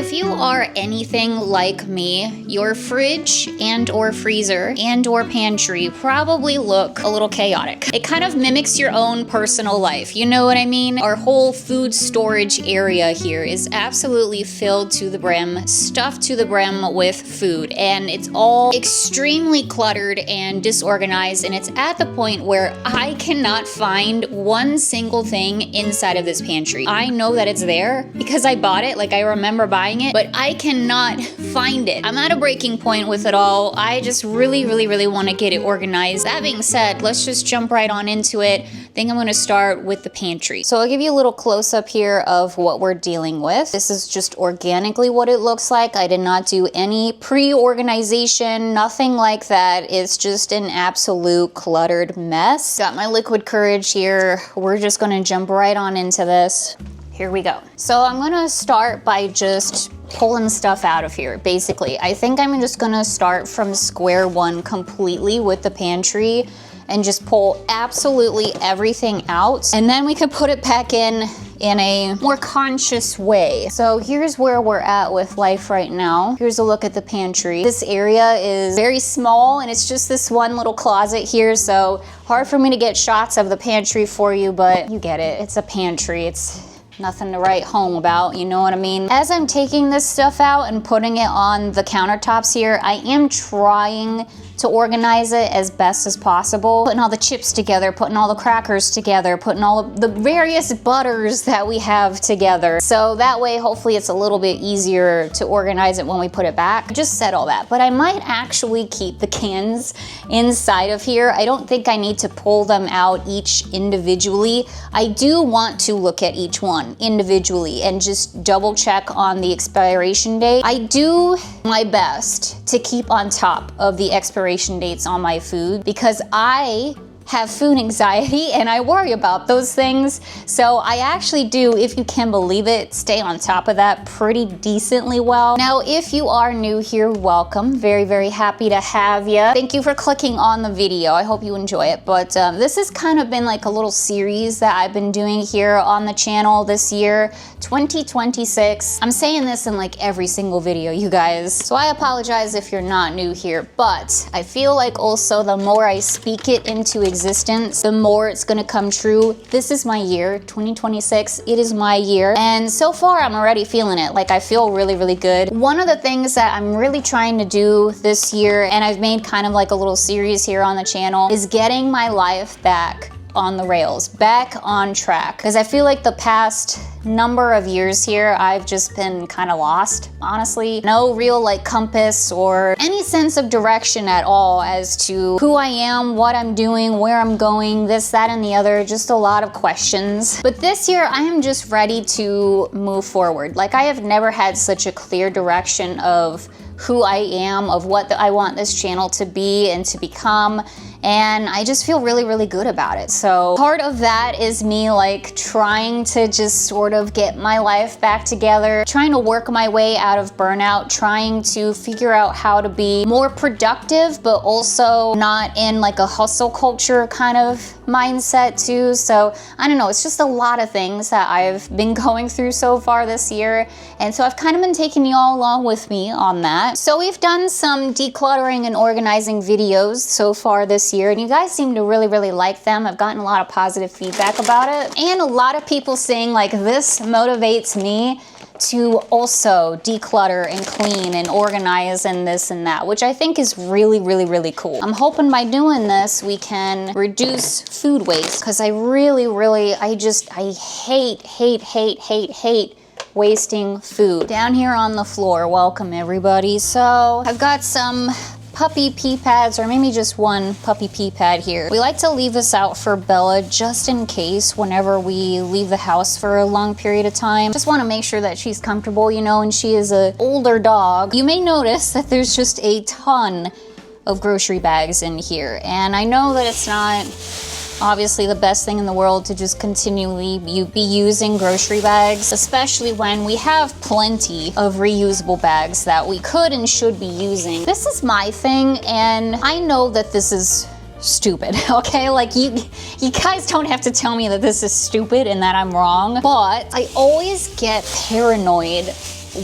If you are anything like me, your fridge and or freezer and or pantry probably look a little chaotic. It kind of mimics your own personal life, you know what I mean? Our whole food storage area here is absolutely filled to the brim, stuffed to the brim with food, and it's all extremely cluttered and disorganized, and it's at the point where I cannot find one single thing inside of this pantry. I know that it's there because I bought it, like I remember buying it, but I cannot find it. I'm at a breaking point with it all. I just really want to get it organized. That being said, let's just jump right on into it. I think I'm gonna start with the pantry. So I'll give you a little close up here of what we're dealing with. This is just organically what it looks like. I did not do any pre-organization, nothing like that. It's just an absolute cluttered mess. Got my liquid courage here. We're just gonna jump right on into this. Here we go. So I'm gonna start by just pulling stuff out of here, basically. I think I'm just gonna start from square one completely with the pantry and just pull absolutely everything out. And then we can put it back in a more conscious way. So here's where we're at with life right now. Here's a look at the pantry. This area is very small and it's just this one little closet here. So hard for me to get shots of the pantry for you, but you get it. It's a pantry. It's nothing to write home about, you know what I mean? As I'm taking this stuff out and putting it on the countertops here, I am trying to organize it as best as possible. Putting all the chips together, putting all the crackers together, putting all of the various butters that we have together. So that way, hopefully it's a little bit easier to organize it when we put it back. I just said all that, but I might actually keep the cans inside of here. I don't think I need to pull them out each individually. I do want to look at each one individually and just double check on the expiration date. I do my best to keep on top of the expiration dates on my food because I have food anxiety and I worry about those things. So I actually do, if you can believe it, stay on top of that pretty decently well. Now, if you are new here, welcome. Very happy to have you. Thank you for clicking on the video. I hope you enjoy it. But this has kind of been like a little series that I've been doing here on the channel this year, 2026. I'm saying this in like every single video, you guys. So I apologize if you're not new here, but I feel like also the more I speak it into existence, the more it's gonna come true. This is my year, 2026. It is my year. And so far, I'm already feeling it. Like I feel really good. One of the things that I'm really trying to do this year, and I've made kind of like a little series here on the channel, is getting my life back on the rails, back on track. Because I feel like the past number of years here, I've just been kind of lost, honestly. No real like compass or any sense of direction at all as to who I am, what I'm doing, where I'm going, this, that, and the other. Just a lot of questions. But this year, I am just ready to move forward. Like I have never had such a clear direction of who I am, of what I want this channel to be and to become. And I just feel really good about it. So part of that is me like trying to just sort of get my life back together, trying to work my way out of burnout, trying to figure out how to be more productive, but also not in like a hustle culture kind of mindset too. So I don't know, it's just a lot of things that I've been going through so far this year. And so I've kind of been taking you all along with me on that. So we've done some decluttering and organizing videos so far this year, and you guys seem to really like them. I've gotten a lot of positive feedback about it, and a lot of people saying like this motivates me to also declutter and clean and organize and this and that, which I think is really cool. I'm hoping by doing this we can reduce food waste, because I I hate wasting food. Down here on the floor, welcome everybody. So I've got some puppy pee pads, or maybe just one puppy pee pad here. We like to leave this out for Bella just in case whenever we leave the house for a long period of time. Just want to make sure that she's comfortable, you know, and she is an older dog. You may notice that there's just a ton of grocery bags in here, and I know that it's not obviously the best thing in the world to just continually be using grocery bags, especially when we have plenty of reusable bags that we could and should be using. This is my thing, and I know that this is stupid, okay? Like you guys don't have to tell me that this is stupid and that I'm wrong, but I always get paranoid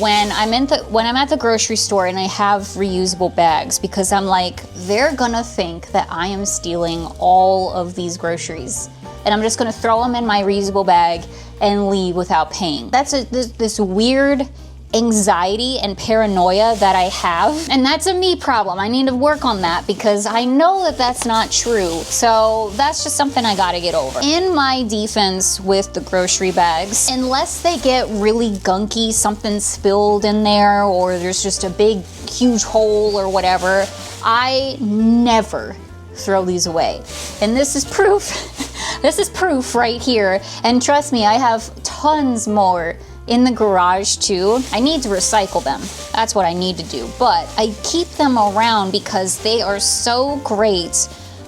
when I'm at the grocery store and I have reusable bags, because I'm like, they're gonna think that I am stealing all of these groceries and I'm just gonna throw them in my reusable bag and leave without paying. That's this weird anxiety and paranoia that I have, and that's a me problem. I need to work on that because I know that that's not true. So that's just something I gotta get over. In my defense with the grocery bags, unless they get really gunky, something spilled in there, or there's just a big huge hole or whatever, I never throw these away. And this is proof. This is proof right here. And trust me, I have tons more in the garage too. I need to recycle them. That's what I need to do. But I keep them around because they are so great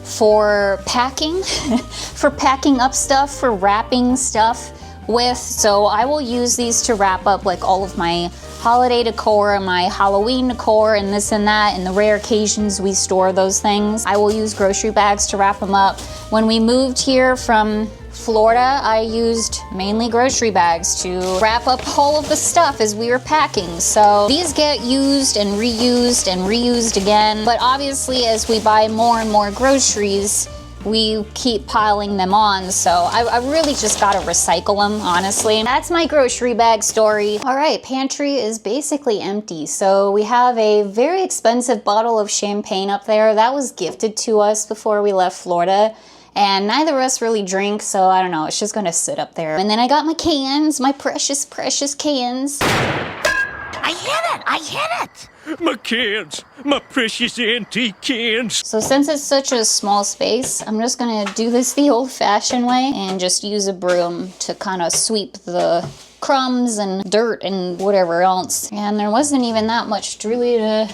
for packing, for packing up stuff, for wrapping stuff with. So I will use these to wrap up like all of my holiday decor, my Halloween decor, and this and that. And the rare occasions we store those things, I will use grocery bags to wrap them up. When we moved here from Florida, I used mainly grocery bags to wrap up all of the stuff as we were packing. So these get used and reused and reused again. But obviously, as we buy more and more groceries, we keep piling them on. So I really just gotta recycle them, honestly. That's my grocery bag story. All right, pantry is basically empty. So we have a very expensive bottle of champagne up there. That was gifted to us before we left Florida. And neither of us really drink, so I don't know, it's just gonna sit up there. And then I got my cans, my precious, precious cans. I hit it! My cans, my precious antique cans. So since it's such a small space, I'm just gonna do this the old-fashioned way and just use a broom to kind of sweep the crumbs and dirt and whatever else. And there wasn't even that much really to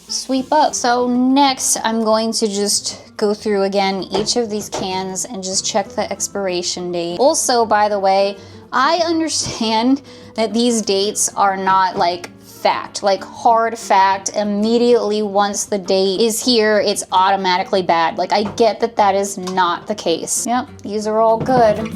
sweep up. So next, I'm going to just go through again each of these cans and just check the expiration date. Also, by the way, I understand that these dates are not like fact, like hard fact. Immediately once the date is here, it's automatically bad. Like, I get that that is not the case. Yep, these are all good.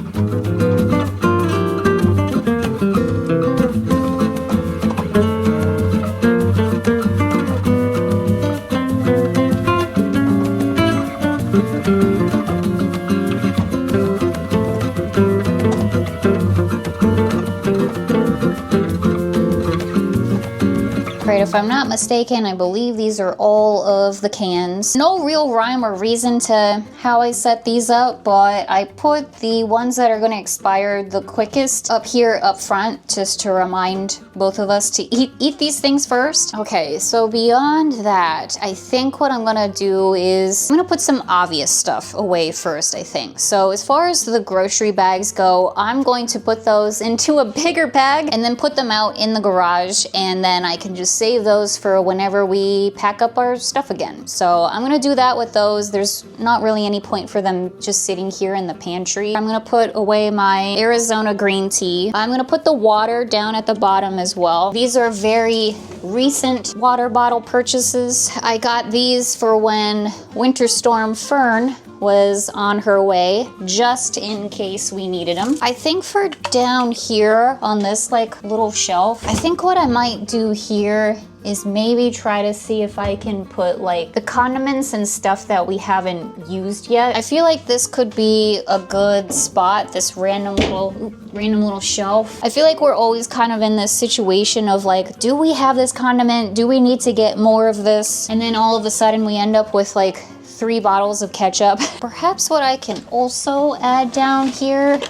If I'm not mistaken, I believe these are all of the cans. No real rhyme or reason to how I set these up, but I put the ones that are going to expire the quickest up here up front, just to remind both of us to eat these things first. Okay, so beyond that, I think what I'm going to do is I'm going to put some obvious stuff away first, I think. So as far as the grocery bags go, I'm going to put those into a bigger bag and then put them out in the garage, and then I can just save those for whenever we pack up our stuff again. So I'm gonna do that with those. There's not really any point for them just sitting here in the pantry. I'm gonna put away my Arizona green tea. I'm gonna put the water down at the bottom as well. These are very recent water bottle purchases. I got these for when Winter Storm Fern was on her way, just in case we needed them. I think for down here on this like little shelf, I think what I might do here is maybe try to see if I can put like the condiments and stuff that we haven't used yet. I feel like this could be a good spot, this random little shelf. I feel like we're always kind of in this situation of like, do we have this condiment? Do we need to get more of this? And then all of a sudden we end up with like 3 bottles of ketchup. Perhaps what I can also add down here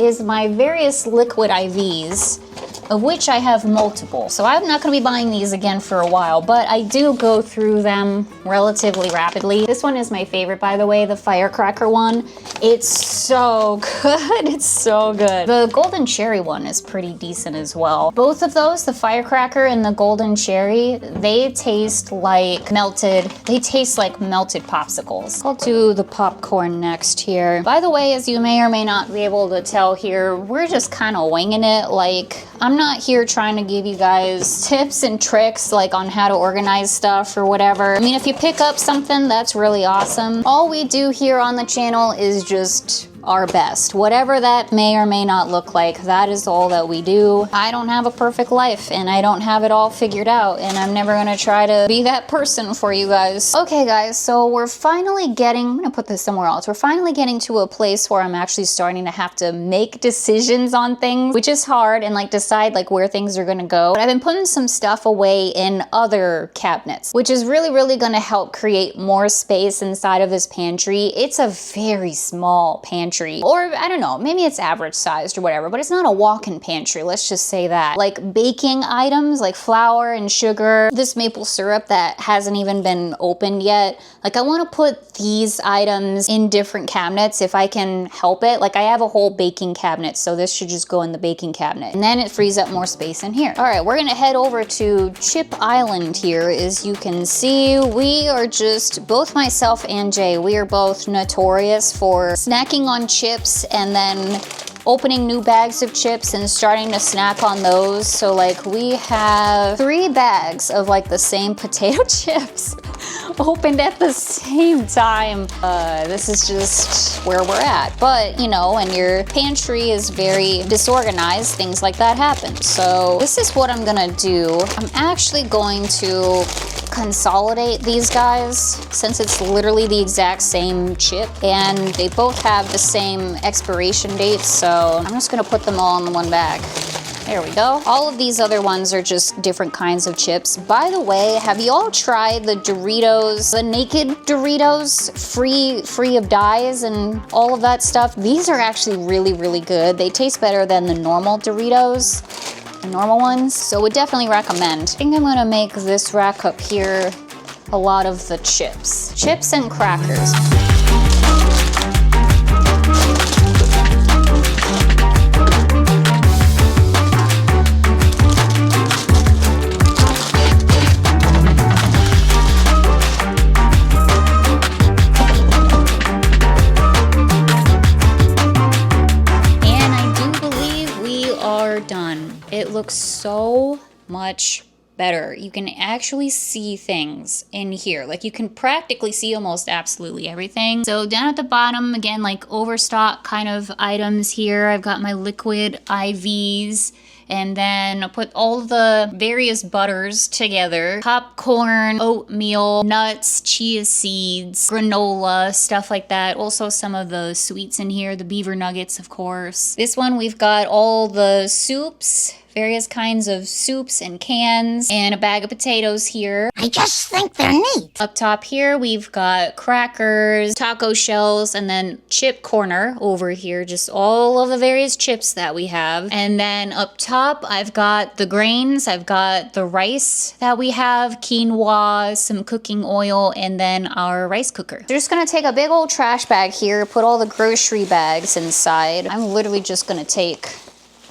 is my various liquid IVs, of which I have multiple. So I'm not gonna be buying these again for a while, but I do go through them relatively rapidly. This one is my favorite, by the way, the firecracker one. It's so good, it's so good. The golden cherry one is pretty decent as well. Both of those, the firecracker and the golden cherry, they taste like melted popsicles. I'll do the popcorn next here. By the way, as you may or may not be able to tell here, we're just kind of winging it. Like, I'm not here trying to give you guys tips and tricks like on how to organize stuff or whatever. I mean, if you pick up something, that's really awesome. All we do here on the channel is just our best. Whatever that may or may not look like, that is all that we do. I don't have a perfect life and I don't have it all figured out, and I'm never gonna try to be that person for you guys. Okay guys, so we're finally getting, I'm gonna put this somewhere else. We're finally getting to a place where I'm actually starting to have to make decisions on things, which is hard, and like decide like where things are gonna go. But I've been putting some stuff away in other cabinets, which is really gonna help create more space inside of this pantry. It's a very small pantry, or I don't know, maybe it's average sized or whatever, but it's not a walk-in pantry, let's just say that. Like baking items like flour and sugar, this maple syrup that hasn't even been opened yet, like I want to put these items in different cabinets if I can help it. Like I have a whole baking cabinet, so this should just go in the baking cabinet, and then it frees up more space in here. All right, we're gonna head over to Chip Island here. As you can see, we are just, both myself and Jay, we are both notorious for snacking on chips and then opening new bags of chips and starting to snack on those. So like we have 3 bags of like the same potato chips opened at the same time. This is just where we're at. But you know, when your pantry is very disorganized, things like that happen. So this is what I'm gonna do. I'm actually going to consolidate these guys since it's literally the exact same chip and they both have the same expiration dates, so I'm just gonna put them all in one bag. There we go. All of these other ones are just different kinds of chips. By the way, have you all tried the Doritos, the naked Doritos, free of dyes and all of that stuff? These are actually really good. They taste better than the normal Doritos, the normal ones, so would definitely recommend. I think I'm gonna make this rack up here a lot of the chips and crackers. Done. It looks so much better. You can actually see things in here. Like you can practically see almost absolutely everything. So down at the bottom, again, like overstock kind of items here. I've got my liquid IVs, and then I'll put all the various butters together. Popcorn, oatmeal, nuts, chia seeds, granola, stuff like that. Also some of the sweets in here, the beaver nuggets, of course. This one, we've got all the soups, various kinds of soups and cans, and a bag of potatoes here. I just think they're neat. Up top here, we've got crackers, taco shells, and then chip corner over here, just all of the various chips that we have. And then up top, I've got the grains, I've got the rice that we have, quinoa, some cooking oil, and then our rice cooker. So just gonna take a big old trash bag here, put all the grocery bags inside. I'm literally just gonna take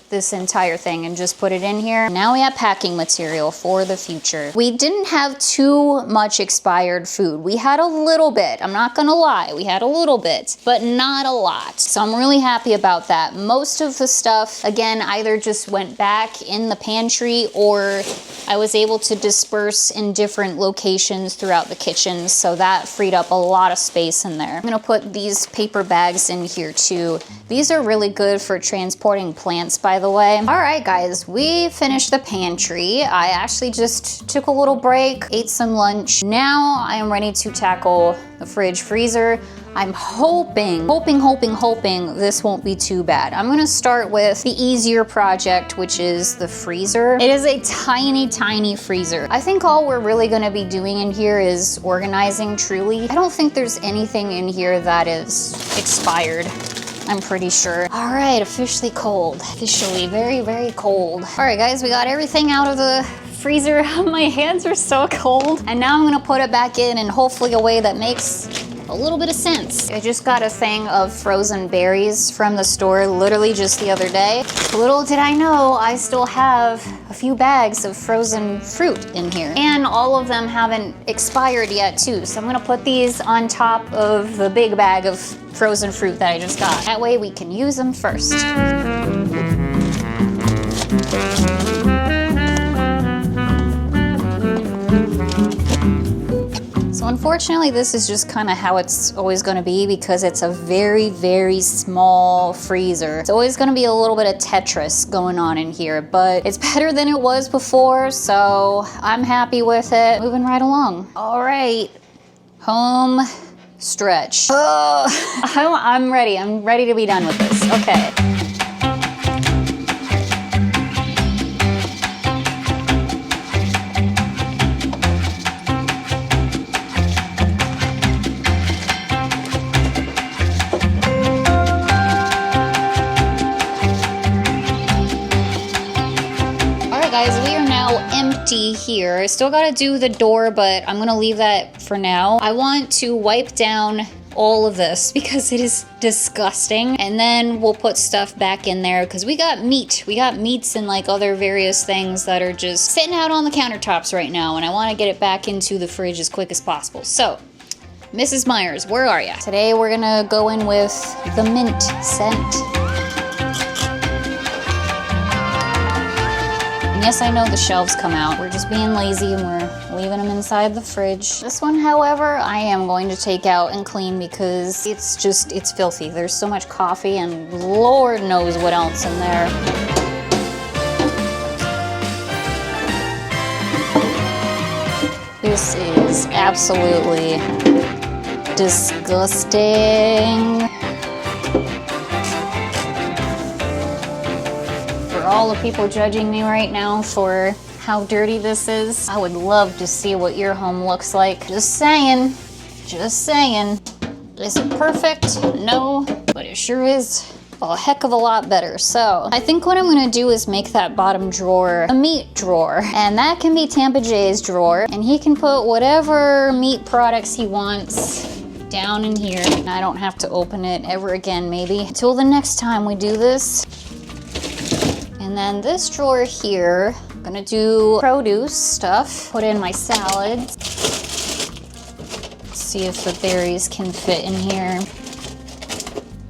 this entire thing and just put it in here. Now we have packing material for the future. We didn't have too much expired food. We had a little bit, I'm not gonna lie, we had a little bit, but not a lot. So I'm really happy about that. Most of the stuff, again, either just went back in the pantry or I was able to disperse in different locations throughout the kitchen, so that freed up a lot of space in there. I'm gonna put these paper bags in here too. These are really good for transporting plants, by the way. All right, guys, we finished the pantry. I actually just took a little break, ate some lunch. Now I am ready to tackle the fridge freezer. I'm hoping this won't be too bad. I'm gonna start with the easier project, which is the freezer. It is a tiny freezer. I think all we're really gonna be doing in here is organizing, truly. I don't think there's anything in here that is expired. I'm pretty sure. All right, officially cold. Officially very cold. All right, guys, we got everything out of the freezer. My hands are so cold. And now I'm gonna put it back in and hopefully a way that makes a little bit of sense. I just got a thing of frozen berries from the store literally just the other day. Little did I know, I still have a few bags of frozen fruit in here. And all of them haven't expired yet too. So I'm gonna put these on top of the big bag of frozen fruit that I just got. That way we can use them first. So Unfortunately, this is just kind of how it's always going to be because it's a very, very small freezer. It's always going to be a little bit of Tetris going on in here, but it's better than it was before, so I'm happy with it. Moving right along. All right, home stretch. Oh, I'm ready. I'm ready to be done with this. Okay. Guys, we are now empty here. I still gotta do the door, but I'm gonna leave that for now. I want to wipe down all of this because it is disgusting, and then we'll put stuff back in there because we got meat. We got meats and like other various things that are just sitting out on the countertops right now, and I want to get it back into the fridge as quick as possible. So, Mrs. Myers, where are ya? Today we're gonna go in with the mint scent. Yes, I know the shelves come out. We're just being lazy and we're leaving them inside the fridge. This one, however, I am going to take out and clean because it's filthy. There's so much coffee and Lord knows what else in there. This is absolutely disgusting. All the people judging me right now for how dirty this is, I would love to see what your home looks like. Just saying. Just saying. Is it perfect? No, but it sure is a heck of a lot better. So I think what I'm gonna do is make that bottom drawer a meat drawer, and that can be Tampa Jay's drawer, and he can put whatever meat products he wants down in here. And I don't have to open it ever again, maybe until the next time we do this. And then this drawer here, I'm gonna do produce stuff, put in my salads. See if the berries can fit in here.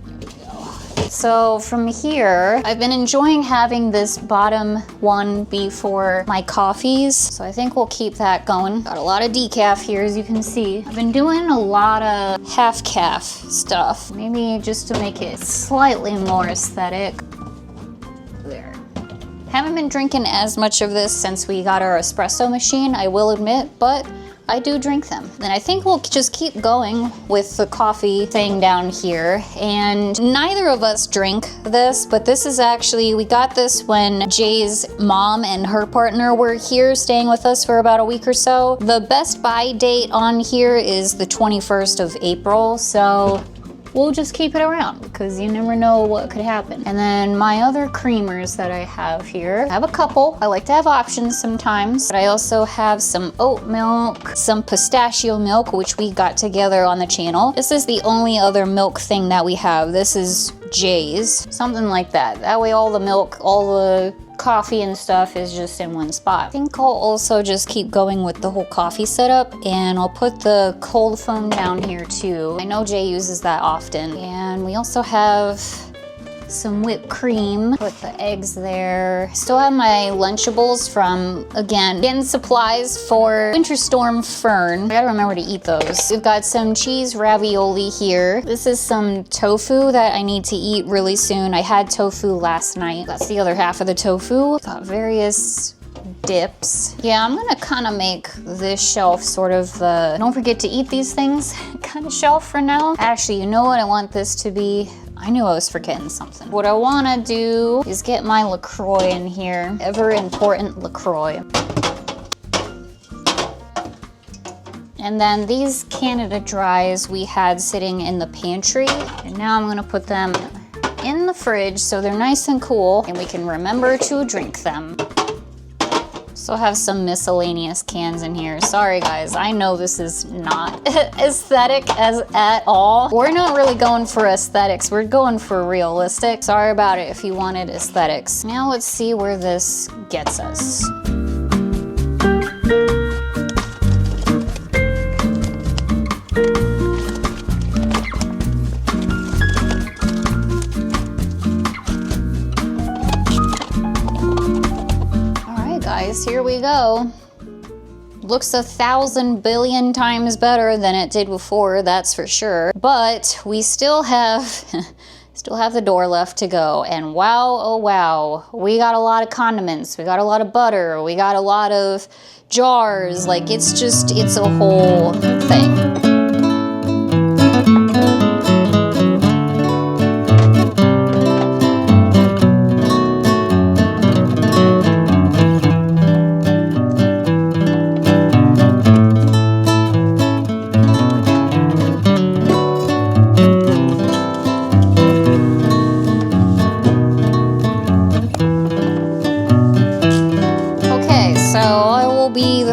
There we go. So from here, I've been enjoying having this bottom one be for my coffees. So I think we'll keep that going. Got a lot of decaf here, as you can see. I've been doing a lot of half-calf stuff, maybe just to make it slightly more aesthetic. There. Haven't been drinking as much of this since we got our espresso machine, I will admit, but I do drink them. And I think we'll just keep going with the coffee thing down here. And neither of us drink this, but this is actually, we got this when Jay's mom and her partner were here staying with us for about a week or so. The best buy date on here is the 21st of April, so we'll just keep it around because you never know what could happen. And then my other creamers that I have here, I have a couple. I like to have options sometimes, but I also have some oat milk, some pistachio milk, which we got together on the channel. This is the only other milk thing that we have. This is Jay's, something like that. That way all the milk, all the coffee and stuff is just in one spot. I think I'll also just keep going with the whole coffee setup, and I'll put the cold foam down here too. I know Jay uses that often. And we also have some whipped cream. Put the eggs there. Still have my Lunchables from, again, getting supplies for Winter Storm Fern. I gotta remember to eat those. We've got some cheese ravioli here. This is some tofu that I need to eat really soon. I had tofu last night. That's the other half of the tofu. Got various dips. Yeah, I'm gonna kind of make this shelf sort of the don't forget to eat these things kind of shelf for now. Actually, you know what I want this to be? I knew I was forgetting something. What I want to do is get my LaCroix in here. Ever important LaCroix. And then these Canada Dries we had sitting in the pantry. And now I'm gonna put them in the fridge so they're nice and cool and we can remember to drink them. Still have some miscellaneous cans in here. Sorry guys, I know this is not aesthetic at all. We're not really going for aesthetics, we're going for realistic. Sorry about it if you wanted aesthetics. Now let's see where this gets us. Here we go. Looks 1,000 billion times better than it did before, that's for sure. But we still have still have the door left to go. And wow, oh wow, we got a lot of condiments, we got a lot of butter, we got a lot of jars. Like, it's a whole thing.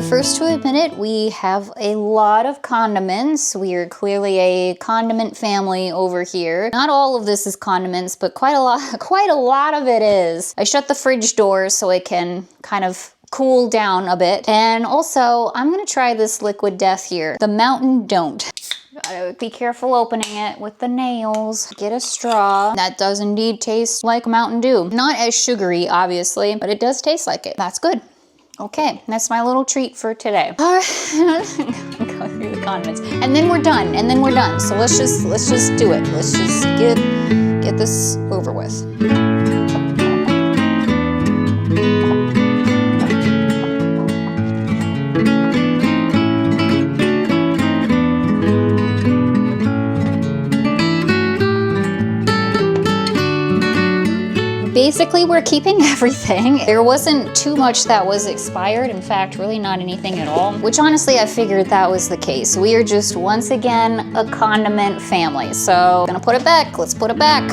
First to admit it, we have a lot of condiments. We are clearly a condiment family over here. Not all of this is condiments, but quite a lot of it is. I shut the fridge door so it can kind of cool down a bit. And also, I'm gonna try this liquid death here, the Mountain Don't. Gotta be careful opening it with the nails. Get a straw. That does indeed taste like Mountain Dew. Not as sugary, obviously, but it does taste like it. That's good. Okay, that's my little treat for today. All right, go through the condiments, and then we're done. So let's just do it. Let's just get this over with. Basically, we're keeping everything. There wasn't too much that was expired. In fact, really not anything at all, which honestly, I figured that was the case. We are just, once again, a condiment family. So, gonna put it back. Let's put it back.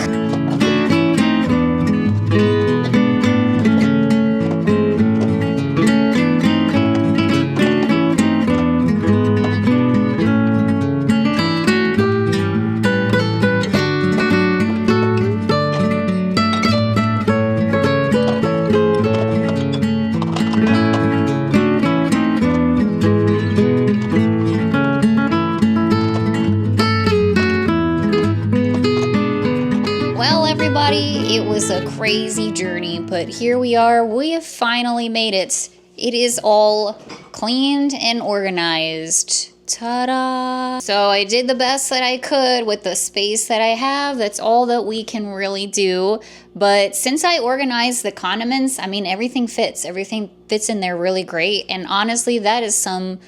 It was a crazy journey, but here we are. We have finally made it. It is all cleaned and organized. Ta-da! So I did the best that I could with the space that I have. That's all that we can really do. But since I organized the condiments, I mean, everything fits. Everything fits in there really great. And honestly, that is some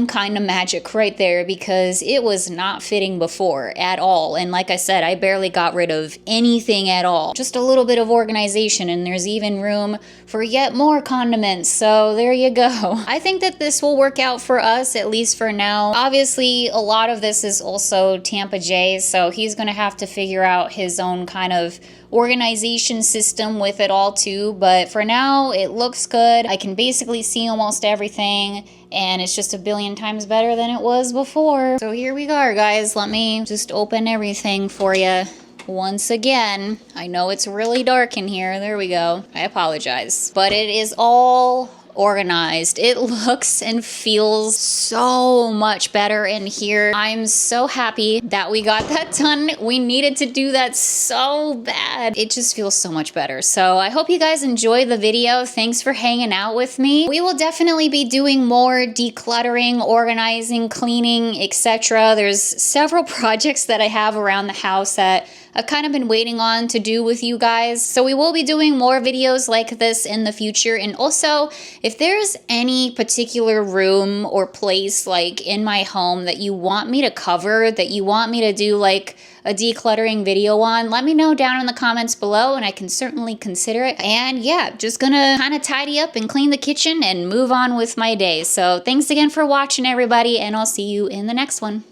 kind of magic right there, because it was not fitting before at all. And like I said, I barely got rid of anything at all. Just a little bit of organization, and there's even room for yet more condiments. So there you go. I think that this will work out for us, at least for now. Obviously, a lot of this is also Tampa Jay's, so he's gonna have to figure out his own kind of organization system with it all too, but for now it looks good. I can basically see almost everything, and it's just a billion times better than it was before. So here we are, guys. Let me just open everything for you once again. I know it's really dark in here. There we go. I apologize, but it is all organized. It looks and feels so much better in here. I'm so happy that we got that done. We needed to do that so bad. It just feels so much better. So I hope you guys enjoyed the video. Thanks for hanging out with me. We will definitely be doing more decluttering, organizing, cleaning, etc. There's several projects that I have around the house that I've kind of been waiting on to do with you guys. So we will be doing more videos like this in the future. And also, if there's any particular room or place like in my home that you want me to cover, that you want me to do like a decluttering video on, let me know down in the comments below and I can certainly consider it. And yeah, just gonna kind of tidy up and clean the kitchen and move on with my day. So thanks again for watching, everybody, and I'll see you in the next one.